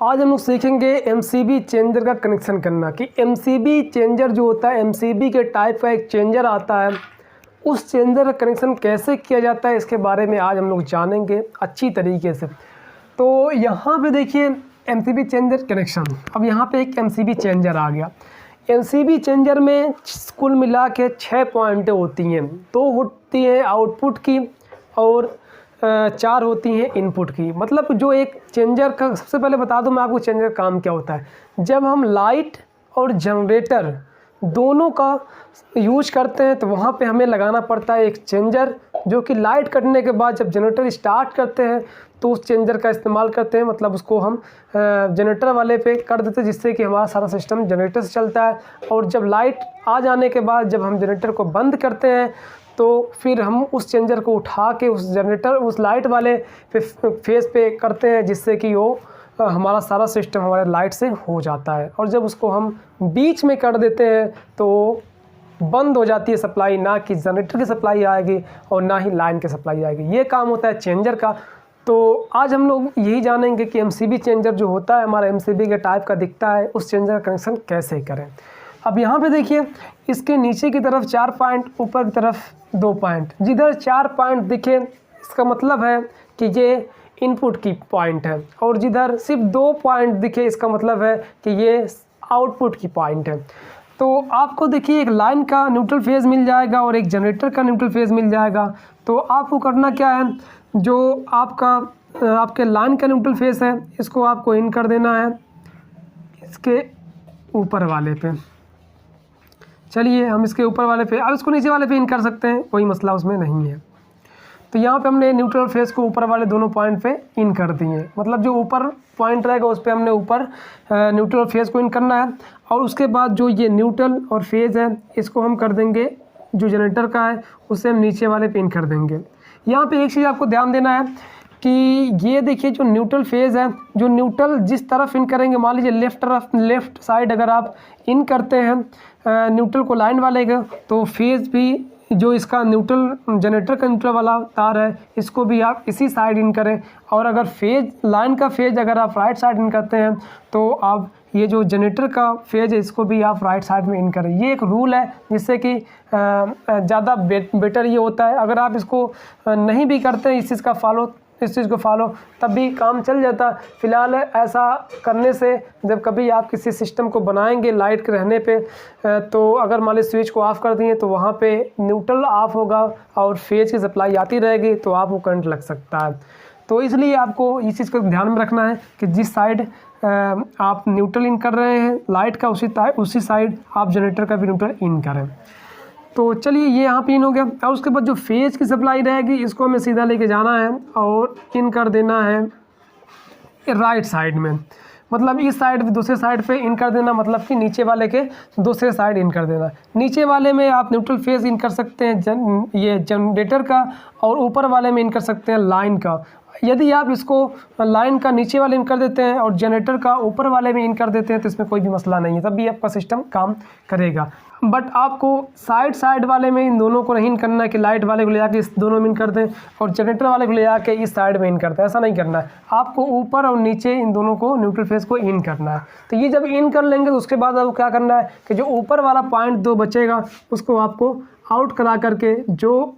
आज हम लोग सीखेंगे एमसीबी चेंजर का कनेक्शन करना कि एमसीबी चेंजर जो होता है एमसीबी के टाइप का एक चेंजर आता है, उस चेंजर का कनेक्शन कैसे किया जाता है इसके बारे में आज हम लोग जानेंगे अच्छी तरीके से। तो यहाँ पे देखिए एमसीबी चेंजर कनेक्शन। अब यहाँ पे एक एमसीबी चेंजर आ गया। एमसीबी चेंजर में कुल मिला के 6 पॉइंटें होती हैं। 2 होती हैं आउटपुट की और 4 होती हैं इनपुट की। मतलब जो एक चेंजर का, सबसे पहले बता दूं मैं आपको चेंजर काम क्या होता है। जब हम लाइट और जनरेटर दोनों का यूज करते हैं तो वहाँ पे हमें लगाना पड़ता है एक चेंजर, जो कि लाइट कटने के बाद जब जनरेटर स्टार्ट करते हैं तो उस चेंजर का इस्तेमाल करते हैं। मतलब उसको हम जनरेटर वाले पे कर देते हैं, जिससे कि हमारा सारा सिस्टम जनरेटर से चलता है। और जब लाइट आ जाने के बाद जब हम जनरेटर को बंद करते हैं तो फिर हम उस चेंजर को उठा के उस जनरेटर उस लाइट वाले फेस पे करते हैं, जिससे कि वो हमारा सारा सिस्टम हमारे लाइट से हो जाता है। और जब उसको हम बीच में कर देते हैं तो बंद हो जाती है सप्लाई, ना कि जनरेटर की सप्लाई आएगी और ना ही लाइन की सप्लाई आएगी। ये काम होता है चेंजर का। तो आज हम लोग यही जानेंगे कि एमसीबी चेंजर जो होता है हमारा एमसीबी के टाइप का दिखता है, उस चेंजर का कनेक्शन कैसे करें। अब यहाँ पे देखिए इसके नीचे की तरफ 4 पॉइंट, ऊपर की तरफ 2 पॉइंट। जिधर 4 पॉइंट दिखे इसका मतलब है कि ये इनपुट की पॉइंट है, और जिधर सिर्फ 2 पॉइंट दिखे इसका मतलब है कि ये आउटपुट की पॉइंट है। तो आपको देखिए एक लाइन का न्यूट्रल फेज़ मिल जाएगा और एक जनरेटर का न्यूट्रल फेज़ मिल जाएगा। तो आपको करना क्या है, जो आपके लाइन का न्यूट्रल फेज़ है इसको आपको इन कर देना है इसके ऊपर वाले पे। चलिए हम इसके ऊपर वाले पे, अब इसको नीचे वाले पे इन कर सकते हैं, कोई मसला उसमें नहीं है। तो यहाँ पे हमने न्यूट्रल फेज़ को ऊपर वाले दोनों पॉइंट पे इन कर दिए। मतलब जो ऊपर पॉइंट रहेगा उस पे हमने ऊपर न्यूट्रल फेज़ को इन करना है। और उसके बाद जो ये न्यूट्रल और फेज़ है इसको हम कर देंगे, जो जनरेटर का है उससे हम नीचे वाले पे इन कर देंगे। यहाँ पे एक चीज़ आपको ध्यान देना है कि ये देखिए जो न्यूट्रल फेज़ है, जो न्यूट्रल जिस तरफ इन करेंगे, मान लीजिए लेफ़्ट साइड अगर आप इन करते हैं न्यूट्रल को लाइन वाले का, तो फेज़ भी जो इसका न्यूट्रल जनरेटर का न्यूट्रल वाला तार है इसको भी आप इसी साइड इन करें। और अगर लाइन का फेज़ अगर आप राइट साइड इन करते हैं तो आप ये जो जनरेटर का फेज़ है इसको भी आप राइट साइड में इन करें। ये एक रूल है जिससे कि ज़्यादा बेटर ये होता है। अगर आप इसको नहीं भी करते हैं इस चीज़ को फॉलो तब भी काम चल जाता। फ़िलहाल ऐसा करने से जब कभी आप किसी सिस्टम को बनाएंगे लाइट के रहने पे, तो अगर मान लीजिए स्विच को ऑफ़ कर दिए तो वहाँ पे न्यूट्रल ऑफ होगा और फेज़ की सप्लाई आती रहेगी, तो आपको करंट लग सकता है। तो इसलिए आपको इस चीज़ को ध्यान में रखना है कि जिस साइड आप न्यूट्रल इन कर रहे हैं लाइट का, उसी साइड आप जनरेटर का भी न्यूट्रल इन करें। तो चलिए ये यहाँ पे इन हो गया। और उसके बाद जो फेज़ की सप्लाई रहेगी इसको हमें सीधा लेके जाना है और इन कर देना है राइट साइड में। मतलब इस साइड दूसरे साइड पे इन कर देना, मतलब कि नीचे वाले के दूसरे साइड इन कर देना। नीचे वाले में आप न्यूट्रल फेज़ इन कर सकते हैं ये जनरेटर का, और ऊपर वाले में इन कर सकते हैं लाइन का। यदि आप इसको लाइन का नीचे वाले इन कर देते हैं और जनरेटर का ऊपर वाले में इन कर देते हैं तो इसमें कोई भी मसला नहीं है, तब भी आपका सिस्टम काम करेगा। बट आपको साइड वाले में इन दोनों को नहीं इन करना है कि लाइट वाले को ले जाके इस दोनों में इन कर दें और जनरेटर वाले को ले जाके इस साइड में इन करते हैं, ऐसा नहीं करना है। आपको ऊपर और नीचे इन दोनों को न्यूट्रल फेज़ को इन करना है। तो ये जब इन कर लेंगे तो उसके बाद आपको क्या करना है कि जो ऊपर वाला पॉइंट 2 बचेगा उसको आपको आउट करा करके जो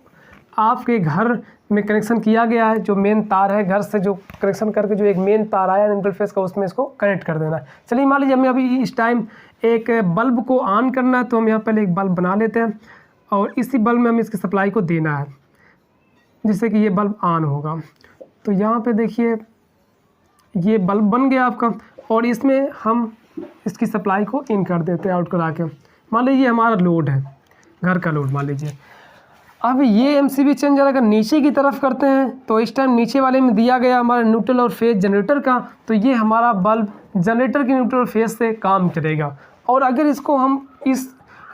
आपके घर में कनेक्शन किया गया है, जो मेन तार है घर से जो कनेक्शन करके जो एक मेन तार आया न्यूट्रल फेज़ का, उसमें इसको कनेक्ट कर देना है। चलिए मान लीजिए हमें अभी इस टाइम एक बल्ब को ऑन करना है, तो हम यहाँ पहले एक बल्ब बना लेते हैं और इसी बल्ब में हमें इसकी सप्लाई को देना है जिससे कि ये बल्ब ऑन होगा। तो यहाँ पे देखिए ये बल्ब बन गया आपका, और इसमें हम इसकी सप्लाई को इन कर देते हैं आउट करा के। मान लीजिए हमारा लोड है, घर का लोड मान लीजिए। अब ये एमसीबी चेंजर अगर नीचे की तरफ करते हैं तो इस टाइम नीचे वाले में दिया गया हमारा न्यूट्रल और फेज़ जनरेटर का, तो ये हमारा बल्ब जनरेटर के न्यूट्रल फेज़ से काम करेगा। और अगर इसको हम इस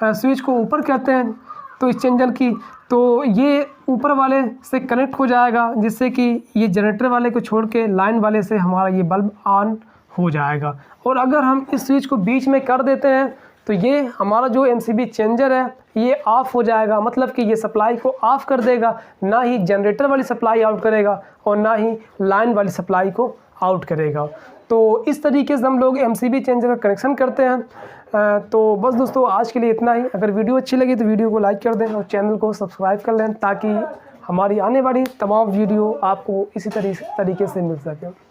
स्विच को ऊपर करते हैं तो इस चेंजर की, तो ये ऊपर वाले से कनेक्ट हो जाएगा, जिससे कि ये जनरेटर वाले को छोड़ के लाइन वाले से हमारा ये बल्ब ऑन हो जाएगा। और अगर हम इस स्विच को बीच में कर देते हैं तो ये हमारा जो एमसीबी चेंजर है ये ऑफ़ हो जाएगा। मतलब कि ये सप्लाई को ऑफ़ कर देगा, ना ही जनरेटर वाली सप्लाई आउट करेगा और ना ही लाइन वाली सप्लाई को आउट करेगा। तो इस तरीके से हम लोग MCB चेंजर का कनेक्शन करते हैं। तो बस दोस्तों आज के लिए इतना ही। अगर वीडियो अच्छी लगी तो वीडियो को लाइक कर दें और चैनल को सब्सक्राइब कर लें ताकि हमारी आने वाली तमाम वीडियो आपको इसी तरीके से मिल सके।